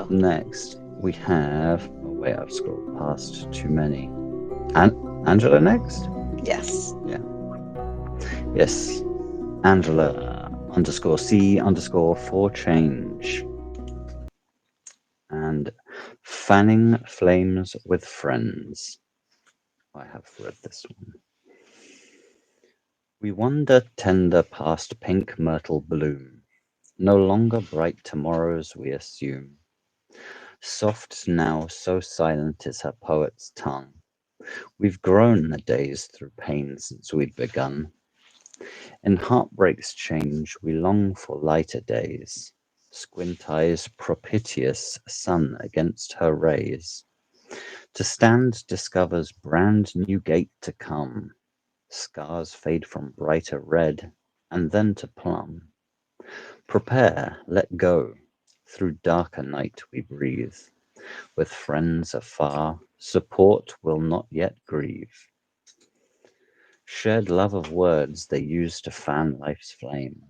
Next, we have... Oh, wait, I've scrolled past too many. Angela next? Yes. Yeah. Yes. Angela _C_for change. And fanning flames with friends. I have read this one. We wander tender past pink myrtle bloom. No longer bright tomorrows we assume. Soft now, so silent is her poet's tongue. We've grown the days through pain since we'd begun. In heartbreak's change, we long for lighter days. Squint eyes propitious sun against her rays. To stand discovers brand new gate to come. Scars fade from brighter red, and then to plum. Prepare, let go. Through darker night we breathe. With friends afar, support will not yet grieve. Shared love of words they use to fan life's flame.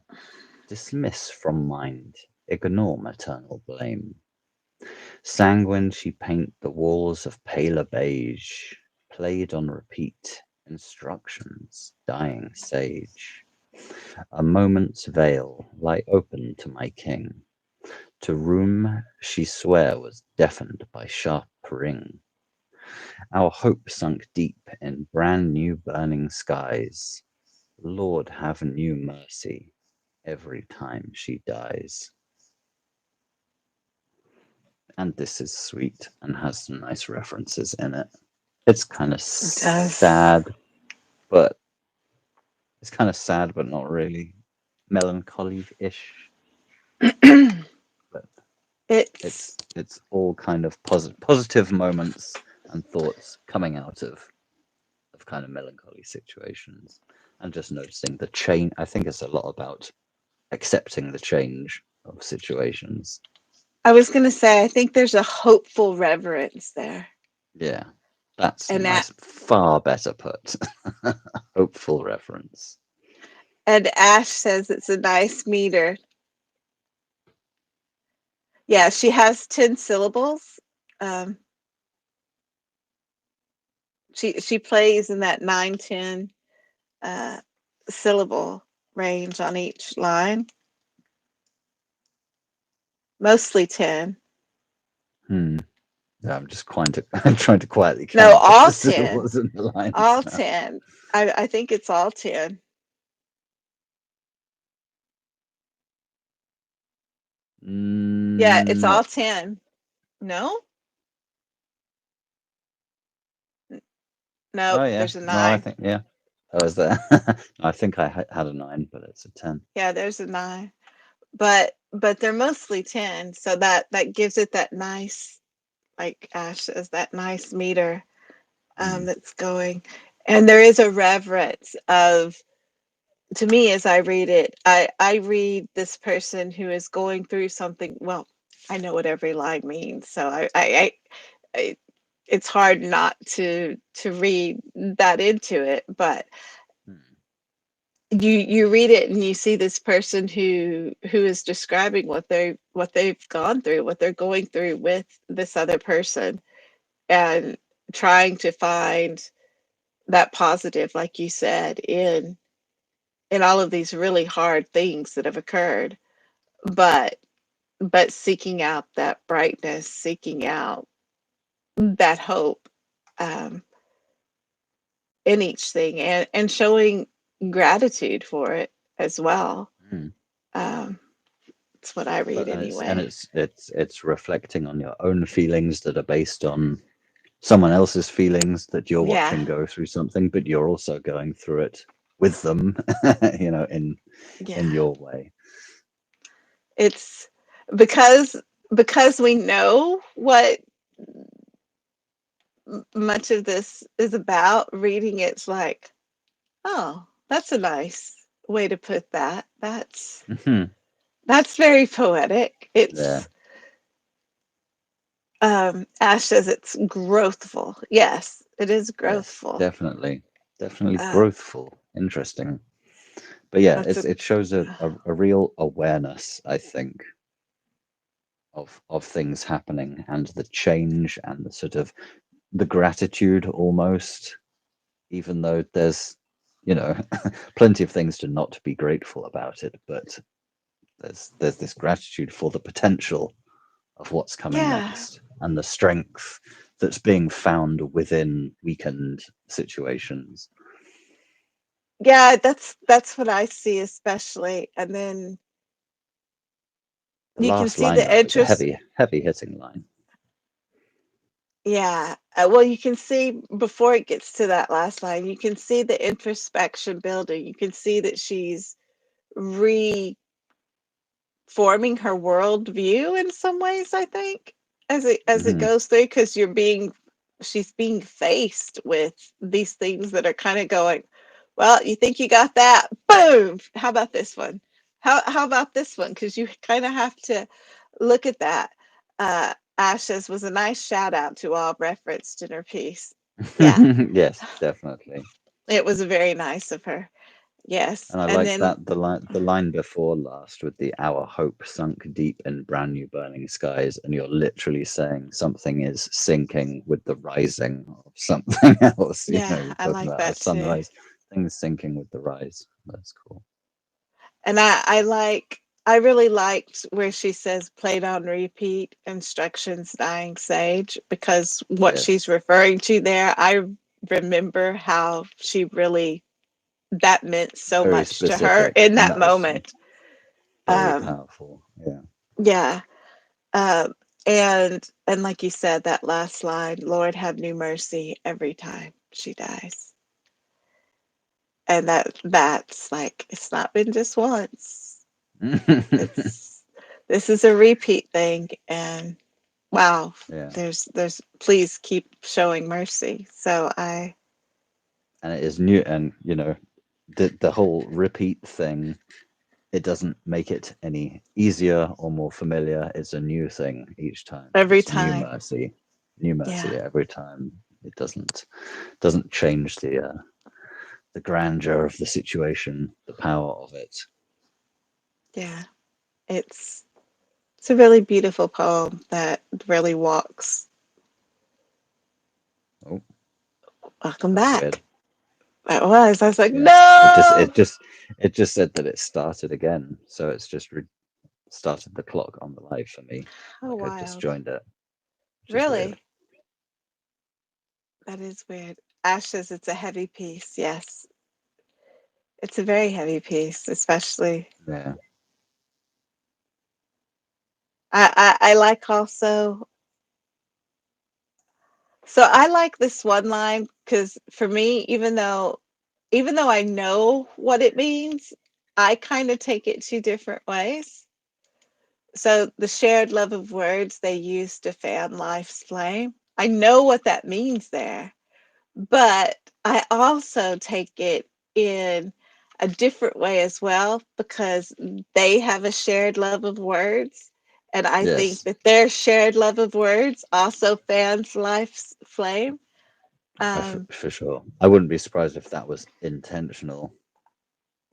Dismiss from mind, ignore maternal blame. Sanguine she paint the walls of paler beige, played on repeat, instructions, dying sage. A moment's veil lie open to my king. To room she swear was deafened by sharp ring. Our hope sunk deep in brand new burning skies. Lord have new mercy every time she dies. And this is sweet and has some nice references in it. It's kind of sad, but not really melancholy-ish. But it's all kind of positive moments and thoughts coming out of kind of melancholy situations, and just noticing the change. I think it's a lot about accepting the change of situations. I was going to say, I think there's a hopeful reverence there. Yeah, that's And nice. Far better put. Hopeful reference. And Ash says it's a nice meter. Yeah, she has 10 syllables. She plays in that 9-10 syllable range on each line. Mostly 10. Yeah, I'm trying to quietly count. No, all 10. In the lines all now. 10. I think it's all 10. Yeah, it's all 10. No? No, yeah. There's a 9. No, I think, yeah. Oh, is there? I think I had a 9, but it's a 10. Yeah, there's a 9. But they're mostly 10, so that gives it that nice, like Ash says, that nice meter that's going. And there is a reverence of, to me, as I read it, I read this person who is going through something. Well, I know what every line means, so I it's hard not to read that into it. But you read it and you see this person who is describing what they've gone through, what they're going through with this other person, and trying to find that positive, like you said, in all of these really hard things that have occurred, but seeking out that brightness, seeking out that hope in each thing, and showing gratitude for it as well. It's what I read anyway. It's reflecting on your own feelings that are based on someone else's feelings that you're watching go through something, but you're also going through it with them, in your way. It's because we know what much of this is about. Reading it's like, oh, that's a nice way to put that. That's very poetic. It's Ash says it's growthful. Yes, it is growthful. Yes, definitely growthful. Interesting. But yeah, it shows a real awareness, I think, of things happening, and the change and the sort of the gratitude almost, even though there's, plenty of things to not be grateful about it, but there's this gratitude for the potential of what's coming Yeah. next, and the strength that's being found within weakened situations. Yeah, that's what I see especially. And then The you can last see line the though is a interest. heavy hitting line. Yeah. Well, you can see before it gets to that last line, you can see the introspection building. You can see that she's reforming her worldview in some ways, I think, as it Mhm. goes through, because she's being faced with these things that are kind of going, well, you think you got that? Boom! How about this one? How about this one? Because you kind of have to look at that. Ashes was a nice shout out to all referenced in her piece. Yeah, Yes, definitely. it was very nice of her. Yes, And I and like then that the line before last with the our hope sunk deep in brand new burning skies, and you're literally saying something is sinking with the rising of something else. yeah, You're I talking like about a that too. sunrise, things sinking with the rise. That's cool. And I really liked where she says played on repeat instructions dying sage, because what she's Yes, referring to there, I remember how she really, that meant so very much to her specific, in and that that was moment. very Um, powerful. Yeah. yeah. Um, and like you said, that last line, Lord have new mercy every time she dies. And that's like, it's not been just once. It's this is a repeat thing, and wow, Yeah. there's please keep showing mercy. So I And it is new, and the whole repeat thing, it doesn't make it any easier or more familiar. It's a new thing each time. every It's time, new yeah, mercy every time. It doesn't change the grandeur of the situation, the power of it. yeah, it's it's a really beautiful poem that really walks. Oh, Welcome that was weird. back. That was. I was like, Yeah, it just no. it just it just said that it started again. So it's just started the clock on the live for me, How like I just wild. joined it, which is weird. Really, that is weird. Ashes. It's a heavy piece. Yes, it's a very heavy piece, especially. Yeah. I like also. So I like this one line because for me, even though I know what it means, I kind of take it two different ways. So the shared love of words they use to fan life's flame. I know what that means there, but I also take it in a different way as well, because they have a shared love of words. And I think Yes. that their shared love of words also fans life's flame. Um, For sure. I wouldn't be surprised if that was intentional,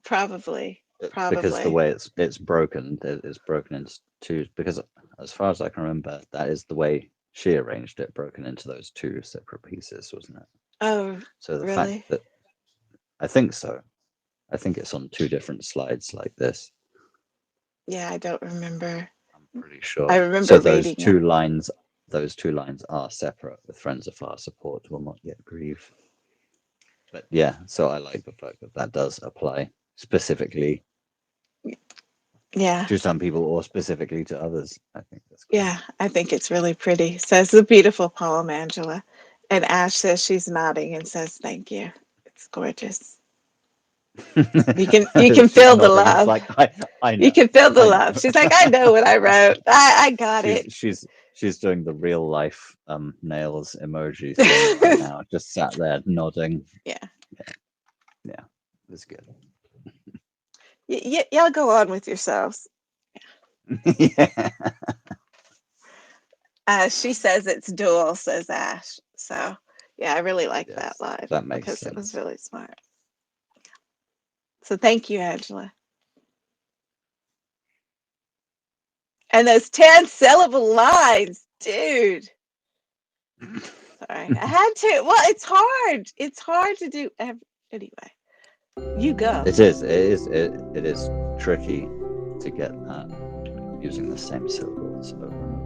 probably, because the probably. way it's broken, it's broken into two. Because as far as I can remember, that is the way she arranged it, broken into those two separate pieces, wasn't it? Oh, So the fact really? that I think so, I think it's on two different slides like this. Yeah, I don't remember. I'm pretty I sure. So remember reading it. those two lines are separate. With friends of our support will not yet grieve. But yeah, so I like the fact that that does apply specifically Yeah, to some people or specifically to others. I think that's cool. yeah, I think it's really pretty. So it's a beautiful poem, Angela. And Ash says she's nodding and says thank you. It's gorgeous. You can She's feel the nodding. It's love. like I You know, can feel the I love. know. She's like, I know what I wrote. I got she's it. she's she's doing the real life nails emoji thing right now. Just sat there nodding. Yeah. Yeah, yeah, it's good. Y'all go on with yourselves. Yeah. She says it's dual, says Ash. So yeah, I really like that Yes, line that makes because it was sense. really smart. So thank you, Angela. And those 10 syllable lines, dude. Sorry, I had to. Well, it's hard. It's hard to do. Anyway, you go. It is tricky to get that using the same syllables over and over.